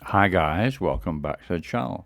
Hi guys, welcome back to the channel.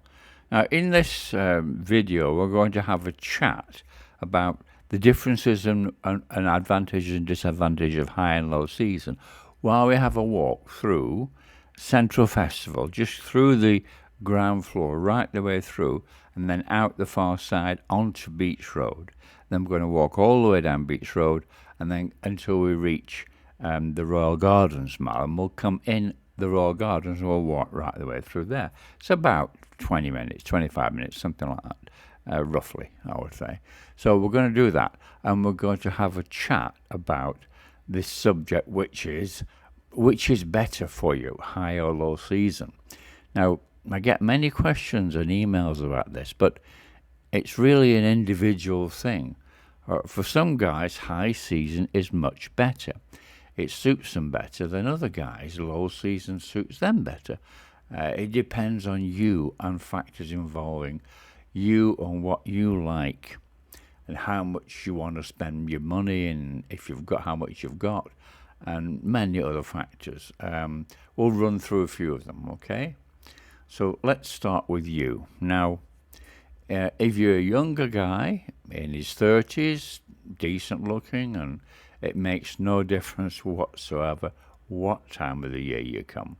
Now in this video we're going to have a chat about the differences and advantages and disadvantages of high and low season while we have a walk through Central Festival, just through the ground floor right the way through and then out the far side onto Beach Road. Then we're going to walk all the way down Beach Road and then until we reach the Royal Gardens Mall, and we'll come in the Royal Gardens and we'll walk right the way through there. It's about 20 minutes, 25 minutes, something like that, roughly, I would say. So we're going to do that, and we're going to have a chat about this subject, which is better for you, high or low season. Now, I get many questions and emails about this, but it's really an individual thing. For some guys, high season is much better. It suits them better than other guys. Low season suits them better. It depends on you and factors involving you and what you like and how much you want to spend your money and if you've got how much you've got and many other factors. We'll run through a few of them, okay? So let's start with you. Now, if you're a younger guy in his 30s, decent looking, and it makes no difference whatsoever what time of the year you come.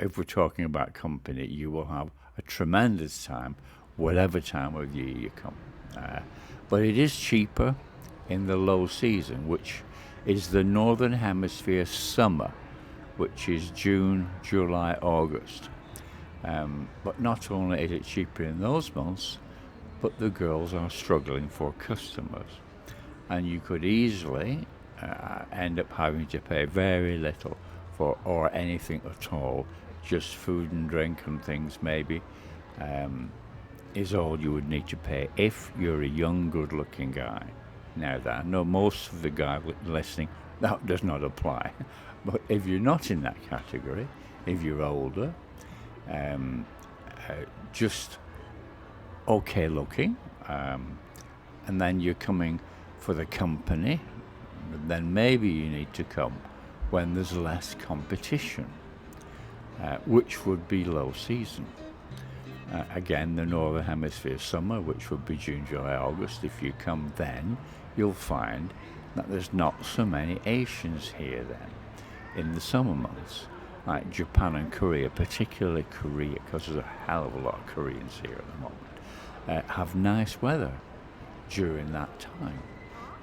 If we're talking about company, you will have a tremendous time, whatever time of year you come. But it is cheaper in the low season, which is the Northern Hemisphere summer, which is June, July, August. But not only is it cheaper in those months, but the girls are struggling for customers. And you could easily end up having to pay very little for or anything at all, just food and drink and things maybe, is all you would need to pay if you're a young, good-looking guy. Now that I know most of the guys listening, that does not apply. But if you're not in that category, if you're older, just okay looking, and then you're coming for the company, then maybe you need to come when there's less competition, which would be low season. Again, the Northern Hemisphere summer, which would be June, July, August. If you come then, you'll find that there's not so many Asians here then in the summer months, like Japan and Korea, particularly Korea, because there's a hell of a lot of Koreans here at the moment, have nice weather during that time.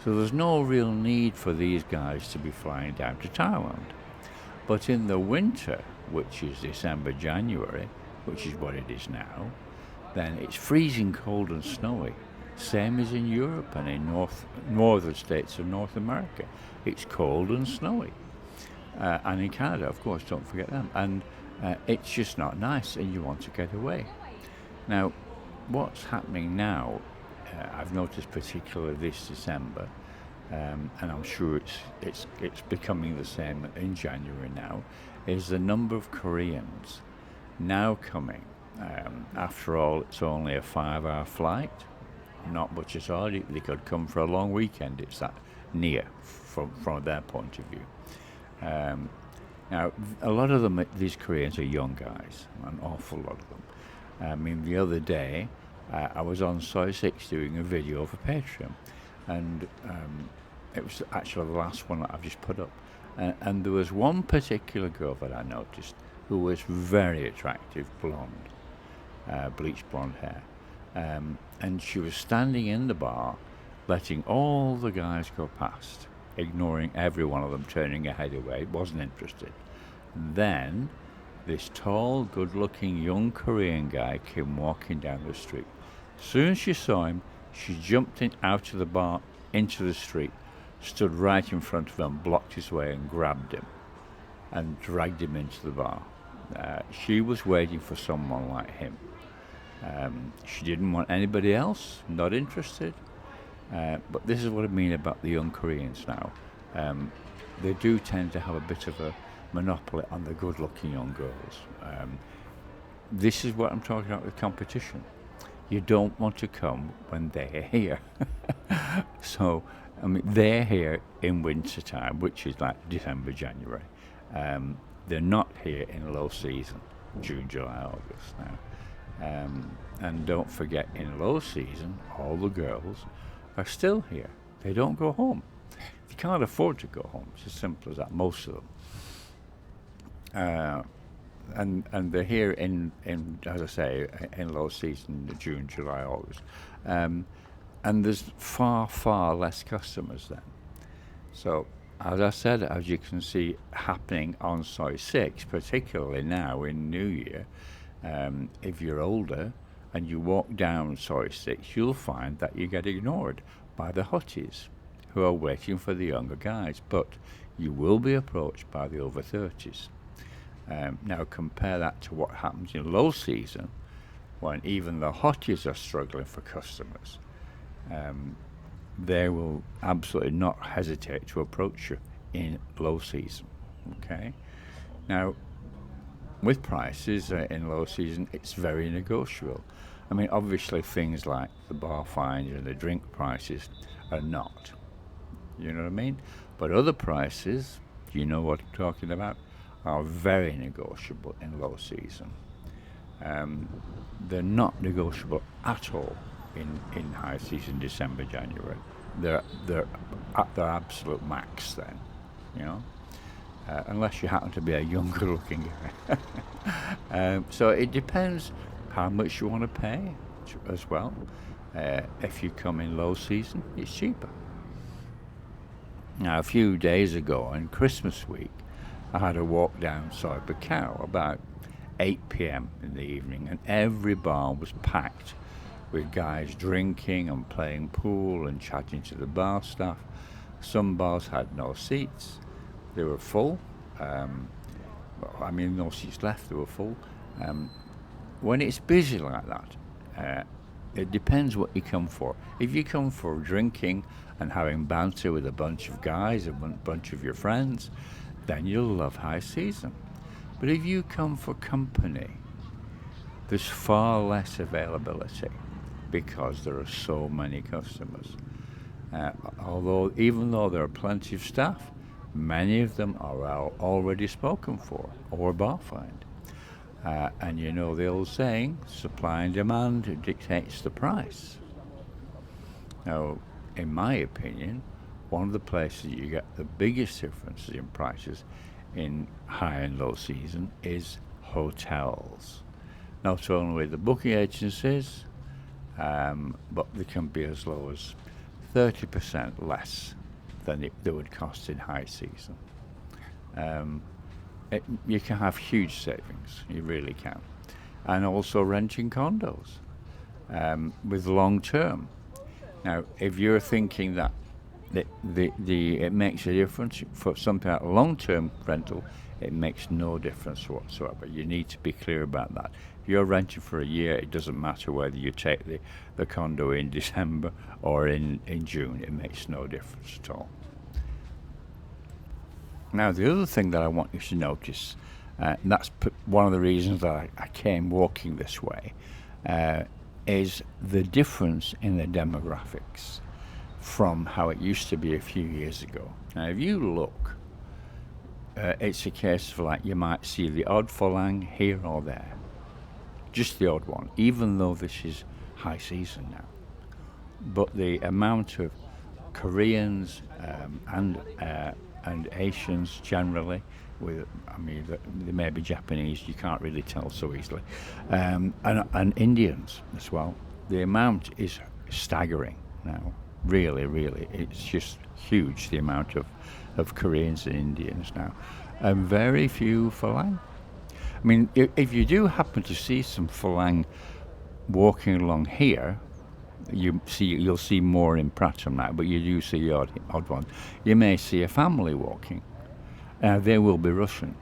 So there's no real need for these guys to be flying down to Thailand. But in the winter, which is December, January, which is what it is now, then it's freezing cold and snowy. Same as in Europe and in northern states of North America. It's cold and snowy. And in Canada, of course, don't forget them. And it's just not nice and you want to get away. Now, what's happening now, I've noticed particularly this December, and I'm sure it's becoming the same in January now, is the number of Koreans now coming. After all, it's only a 5-hour flight, not much at all. They could come for a long weekend. It's that near from their point of view. Now, a lot of them, these Koreans are young guys, an awful lot of them. I mean, the other day, I was on Soy 6 doing a video for Patreon, and it was actually the last one that I've just put up. And there was one particular girl that I noticed who was very attractive, blonde, bleached blonde hair. And she was standing in the bar, letting all the guys go past, ignoring every one of them, turning her head away, wasn't interested. And then this tall, good-looking young Korean guy came walking down the street. As soon as she saw him, she jumped out of the bar into the street, stood right in front of him, blocked his way and grabbed him and dragged him into the bar. She was waiting for someone like him. She didn't want anybody else, not interested. But this is what I mean about the young Koreans now. They do tend to have a bit of a monopoly on the good-looking young girls. This is what I'm talking about with competition. You don't want to come when they're here. So, I mean, they're here in winter time, which is like December, January. they're not here in low season, June, July, August now. And don't forget, in low season, all the girls are still here. They don't go home. They can't afford to go home. It's as simple as that, most of them. And they're here in as I say, in low season, June, July, August. And there's far less customers then. So, as I said, as you can see happening on Soi 6, particularly now in New Year, if you're older and you walk down Soi 6, you'll find that you get ignored by the hotties who are waiting for the younger guys, but you will be approached by the over 30s. Now compare that to what happens in low season, when even the hotties are struggling for customers. They will absolutely not hesitate to approach you in low season. Okay. Now, with prices in low season, it's very negotiable. I mean, obviously things like the bar fines and the drink prices are not. You know what I mean? But other prices, you know what I'm talking about, are very negotiable in low season. They're not negotiable at all in high season, December, January. They're at their absolute max then, you know, unless you happen to be a younger looking guy. So it depends how much you want to pay as well. If you come in low season, it's cheaper. Now, a few days ago on Christmas week, I had a walk down Soi Buakhao about 8 p.m. in the evening, and every bar was packed with guys drinking and playing pool and chatting to the bar staff. Some bars had no seats. They were full. No seats left, they were full. When it's busy like that, it depends what you come for. If you come for drinking and having banter with a bunch of guys, a bunch of your friends, then you'll love high season. But if you come for company, there's far less availability because there are so many customers. Even though there are plenty of staff, many of them are already spoken for or bar fined. And you know the old saying, supply and demand dictates the price. Now, in my opinion, one of the places you get the biggest differences in prices in high and low season is hotels. Not only the booking agencies, but they can be as low as 30% less than they would cost in high season. You can have huge savings, you really can. And also renting condos with long term. Now, if you're thinking that it makes a difference for something like long-term rental, it makes no difference whatsoever. You need to be clear about that. If you're renting for a year, it doesn't matter whether you take the condo in December or in June. It makes no difference at all. Now, the other thing that I want you to notice, and that's one of the reasons that I came walking this way, is the difference in the demographics from how it used to be a few years ago. Now, if you look, it's a case of like you might see the odd Falang here or there, just the odd one, even though this is high season now. But the amount of Koreans and Asians generally, they may be Japanese, you can't really tell so easily, and Indians as well. The amount is staggering now. Really, it's just huge, the amount of Koreans and Indians now, and very few Falang. I mean, if you do happen to see some Falang walking along here, you'll see more in Pratam now, but you do see the odd one. You may see a family walking. They will be Russian,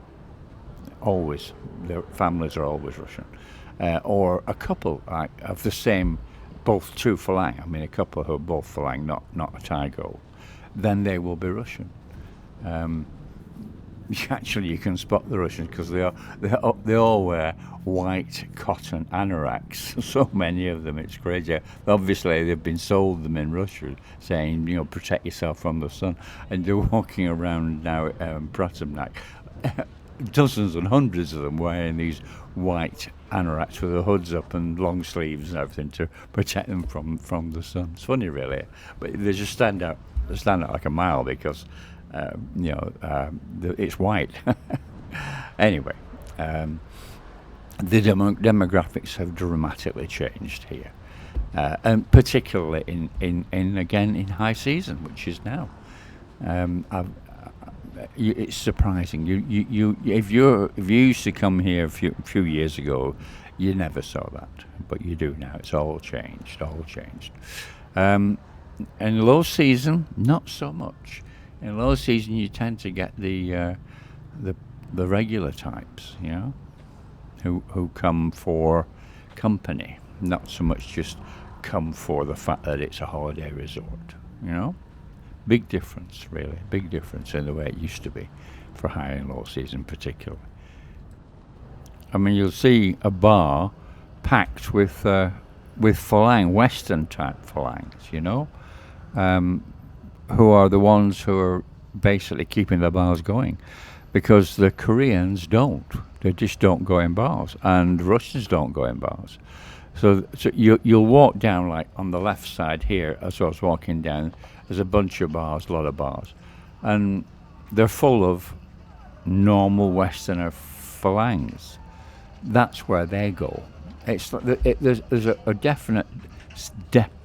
always. Their families are always Russian, or a couple of the same. Both two Falang, a couple who are both Falang, not a Thai gold, then they will be Russian. Actually, you can spot the Russians because they all wear white cotton anoraks. So many of them, it's crazy. Obviously, they've been sold them in Russia, saying, protect yourself from the sun, and they're walking around now Pratamnak. dozens and hundreds of them wearing these white anoraks with the hoods up and long sleeves and everything to protect them from the sun. It's funny, really, but they just stand out. They stand out like a mile because it's white. Anyway, the demographics have dramatically changed here, and particularly in high season, which is now. It's surprising. If you used to come here a few years ago, you never saw that, but you do now. It's all changed, all changed. In low season, not so much. In low season, you tend to get the regular types, who come for company, not so much just come for the fact that it's a holiday resort. Big difference, really. Big difference in the way it used to be for high and low season, particularly. I mean, you'll see a bar packed with Falang, Western type Falangs, who are the ones who are basically keeping the bars going, because the Koreans don't. They just don't go in bars, and Russians don't go in bars. So you'll walk down, like on the left side here, as I was walking down, there's a bunch of bars, a lot of bars, and they're full of normal Westerner Falangs. That's where they go. It's there's a definite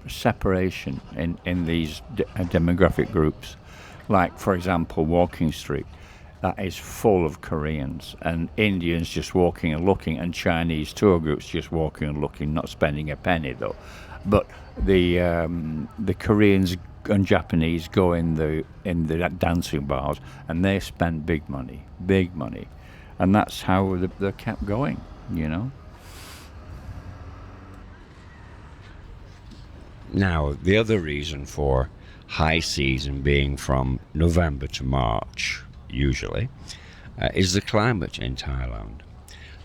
separation in these demographic groups. Like, for example, Walking Street, that is full of Koreans and Indians just walking and looking, and Chinese tour groups just walking and looking, not spending a penny though. But the Koreans and Japanese go in the dancing bars, and they spend big money, and that's how they're kept going. Now, the other reason for high season being from November to March, usually, is the climate in Thailand.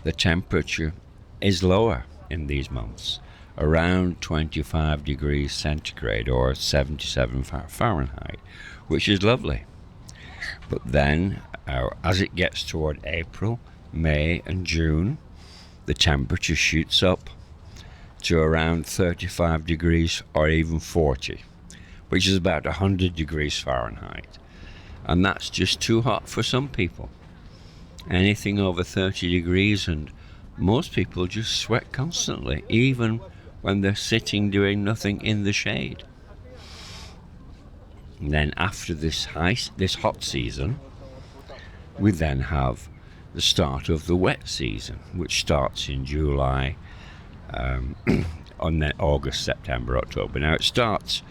The temperature is lower in these months, around 25 degrees centigrade or 77 Fahrenheit, which is lovely. But then, as it gets toward April, May and June, the temperature shoots up to around 35 degrees or even 40, which is about 100 degrees Fahrenheit. And that's just too hot for some people. Anything over 30 degrees, and most people just sweat constantly, even when they're sitting doing nothing in the shade. And then after this hot season, we then have the start of the wet season, which starts in July, on then August, September, October. Now it starts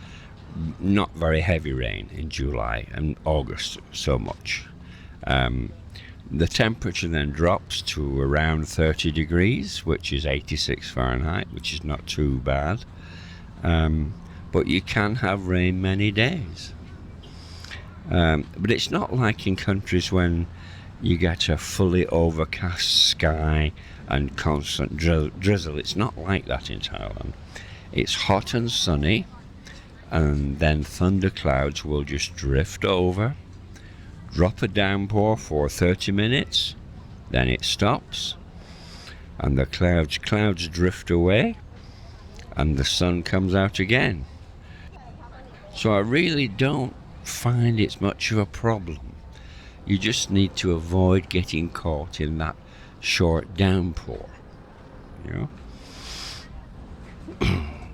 not very heavy rain in July and August so much. The temperature then drops to around 30 degrees, which is 86 Fahrenheit, which is not too bad. But you can have rain many days. But it's not like in countries when you get a fully overcast sky and constant drizzle. It's not like that in Thailand. It's hot and sunny, and then thunderclouds will just drift over, drop a downpour for 30 minutes, then it stops, and the clouds drift away, and the sun comes out again. So I really don't find it's much of a problem. You just need to avoid getting caught in that short downpour,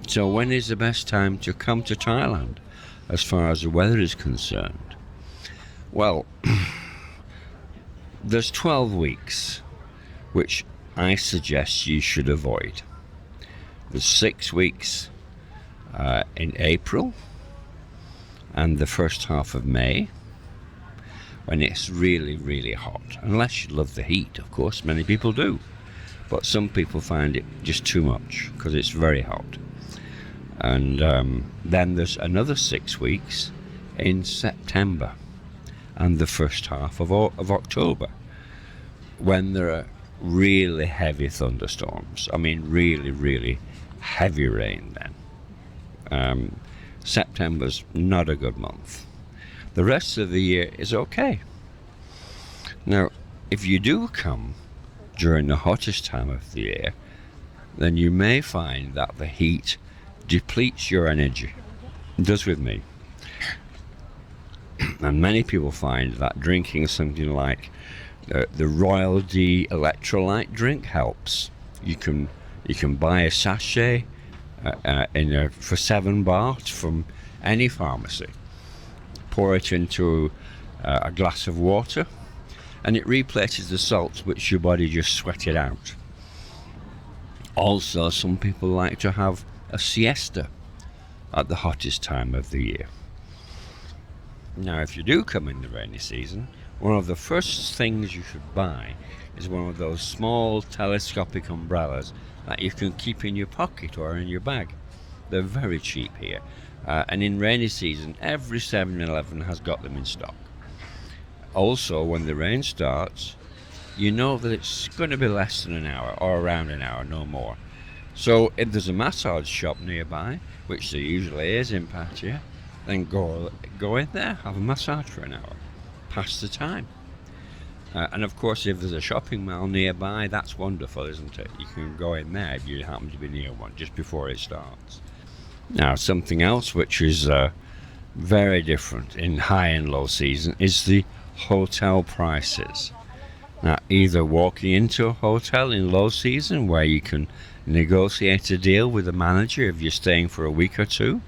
So when is the best time to come to Thailand as far as the weather is concerned? Well, there's 12 weeks which I suggest you should avoid. There's 6 weeks in April and the first half of May, when it's really, really hot. Unless you love the heat, of course, many people do. But some people find it just too much because it's very hot. And then there's another 6 weeks in September and the first half of October, when there are really heavy thunderstorms. I mean, really, really heavy rain then. September's not a good month. The rest of the year is okay. Now, if you do come during the hottest time of the year, then you may find that the heat depletes your energy. It does with me. And many people find that drinking something like the Royal D electrolyte drink helps. You can buy a sachet for £7 from any pharmacy. Pour it into a glass of water, and it replaces the salts which your body just sweated out. Also, some people like to have a siesta at the hottest time of the year. Now, if you do come in the rainy season, one of the first things you should buy is one of those small telescopic umbrellas that you can keep in your pocket or in your bag. They're very cheap here. And in rainy season, every 7-Eleven has got them in stock. Also, when the rain starts, you know that it's going to be less than an hour, or around an hour, no more. So if there's a massage shop nearby, which there usually is in Pattaya, then go in there, have a massage for an hour, pass the time. And of course, if there's a shopping mall nearby, that's wonderful, isn't it? You can go in there if you happen to be near one just before it starts. Now, something else which is very different in high and low season is the hotel prices. Now, either walking into a hotel in low season where you can negotiate a deal with the manager if you're staying for a week or two,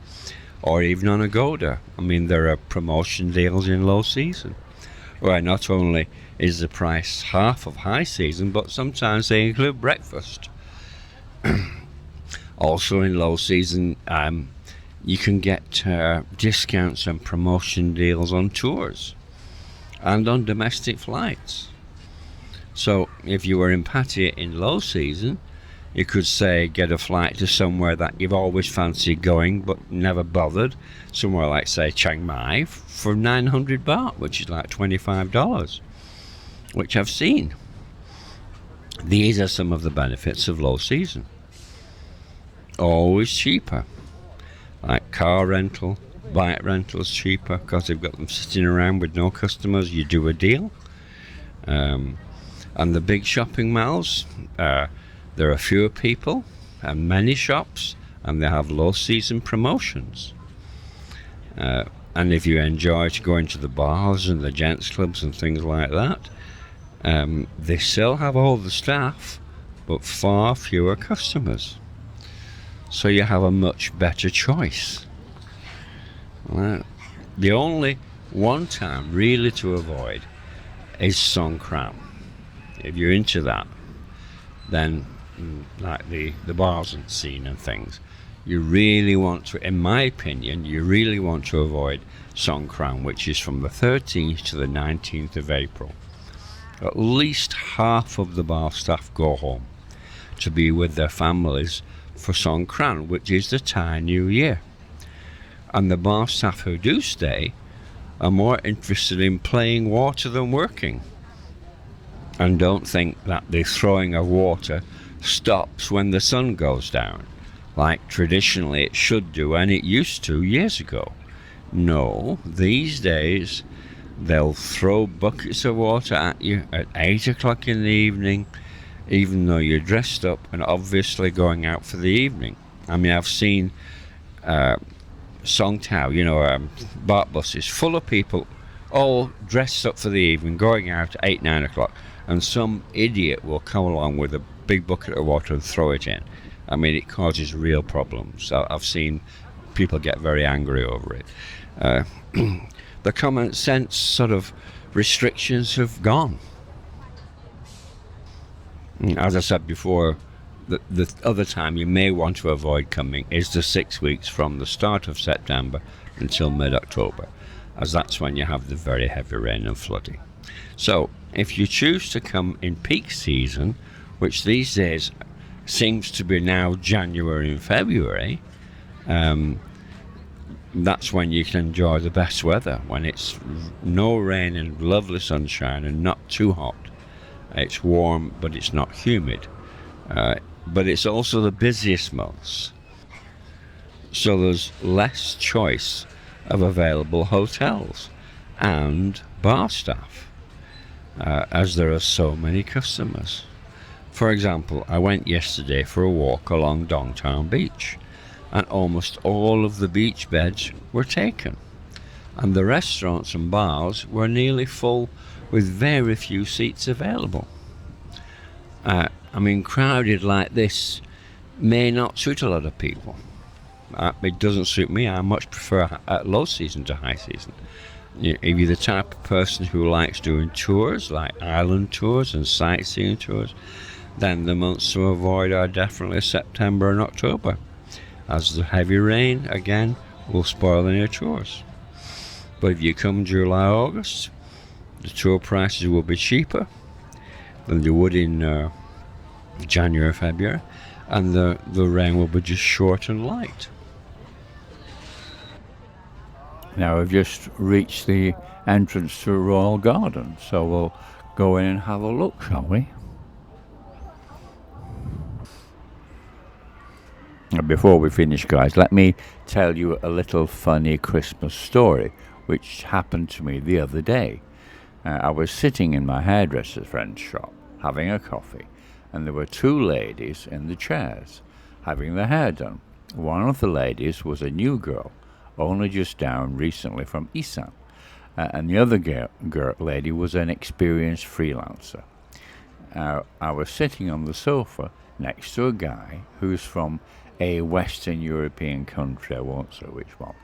or even on Agoda. I mean, there are promotion deals in low season where not only is the price half of high season, but sometimes they include breakfast. Also in low season, you can get discounts and promotion deals on tours and on domestic flights. So if you were in Pattaya in low season, you could say get a flight to somewhere that you've always fancied going but never bothered, somewhere like say Chiang Mai for 900 baht, which is like $25, which I've seen. These are some of the benefits of low season. Always cheaper, like car rental, bike rental's cheaper because they've got them sitting around with no customers. You do a deal. And the big shopping malls, there are fewer people and many shops, and they have low season promotions. And if you enjoy going to the bars and the gents clubs and things like that, they still have all the staff but far fewer customers. So you have a much better choice. The only one time really to avoid is Songkran. If you're into that, then like the bars and scene and things, you really want to, in my opinion, you really want to avoid Songkran, which is from the 13th to the 19th of April. At least half of the bar staff go home to be with their families for Songkran, which is the Thai New Year. And the bar staff who do stay are more interested in playing water than working, and don't think that the throwing of water stops when the sun goes down, like traditionally it should do and it used to years ago. No, these days they'll throw buckets of water at you at 8 o'clock in the evening, even though you're dressed up and obviously going out for the evening. I mean, I've seen Song Tao, BART buses full of people all dressed up for the evening, going out at 8, 9 o'clock, and some idiot will come along with a big bucket of water and throw it in. I mean, it causes real problems. I've seen people get very angry over it. The common sense sort of restrictions have gone. As I said before, the other time you may want to avoid coming is the 6 weeks from the start of September until mid-October, as that's when you have the very heavy rain and flooding. So if you choose to come in peak season, which these days seems to be now January and February, that's when you can enjoy the best weather, when it's no rain and lovely sunshine and not too hot. It's warm, but it's not humid. But it's also the busiest months. So there's less choice of available hotels and bar staff. as there are so many customers. For example, I went yesterday for a walk along Dongtown Beach, and almost all of the beach beds were taken, and the restaurants and bars were nearly full with very few seats available. Crowded like this may not suit a lot of people. It doesn't suit me. I much prefer low season to high season. If you're the type of person who likes doing tours, like island tours and sightseeing tours, then the months to avoid are definitely September and October, as the heavy rain, again, will spoil any tours. But if you come July, August, the tour prices will be cheaper than they would in January, February, and the rain will be just short and light. Now we've just reached the entrance to Royal Garden, so we'll go in and have a look, shall we? Before we finish, guys, let me tell you a little funny Christmas story which happened to me the other day. I was sitting in my hairdresser's friend's shop having a coffee, and there were two ladies in the chairs having their hair done. One of the ladies was a new girl, only just down recently from Isan, and the other lady was an experienced freelancer. I was sitting on the sofa next to a guy who's from a Western European country, I won't say which one,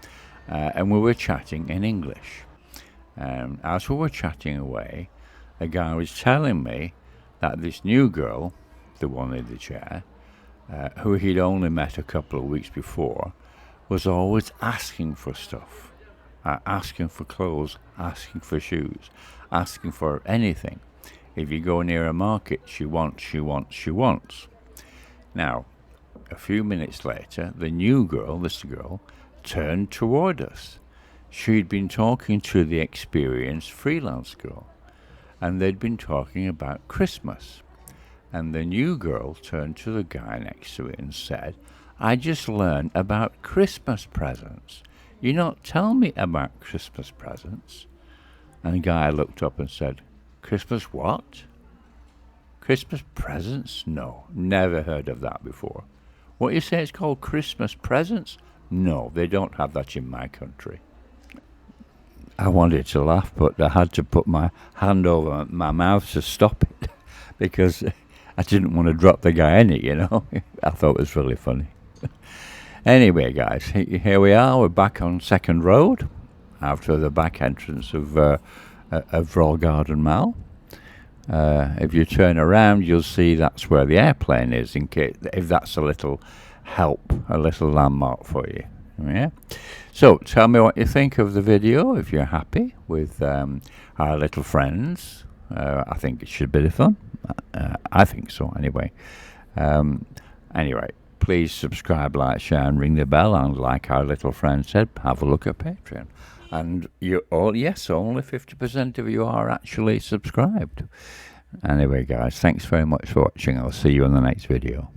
and we were chatting in English. As we were chatting away, the guy was telling me that this new girl, the one in the chair, who he'd only met a couple of weeks before, was always asking for stuff, asking for clothes, asking for shoes, asking for anything. If you go near a market, she wants. Now, a few minutes later, the new girl, this girl, turned toward us. She'd been talking to the experienced freelance girl, and they'd been talking about Christmas. And the new girl turned to the guy next to it and said, "I just learned about Christmas presents. You not tell me about Christmas presents?" And the guy looked up and said, "Christmas what? Christmas presents? No, never heard of that before. What you say it's called Christmas presents? No, they don't have that in my country." I wanted to laugh, but I had to put my hand over my mouth to stop it because I didn't want to drop the guy in it, I thought it was really funny. Anyway, guys, here we are. We're back on Second Road after the back entrance of Royal Garden Mall. If you turn around, you'll see that's where the airplane is, in case if that's a little help, a little landmark for you. Yeah. So tell me what you think of the video. If you're happy with our little friends, I think it should be fun. I think so, anyway. Anyway, please subscribe, like, share, and ring the bell. And like our little friend said, have a look at Patreon. And you all, yes, only 50% of you are actually subscribed. Anyway, guys, thanks very much for watching. I'll see you in the next video.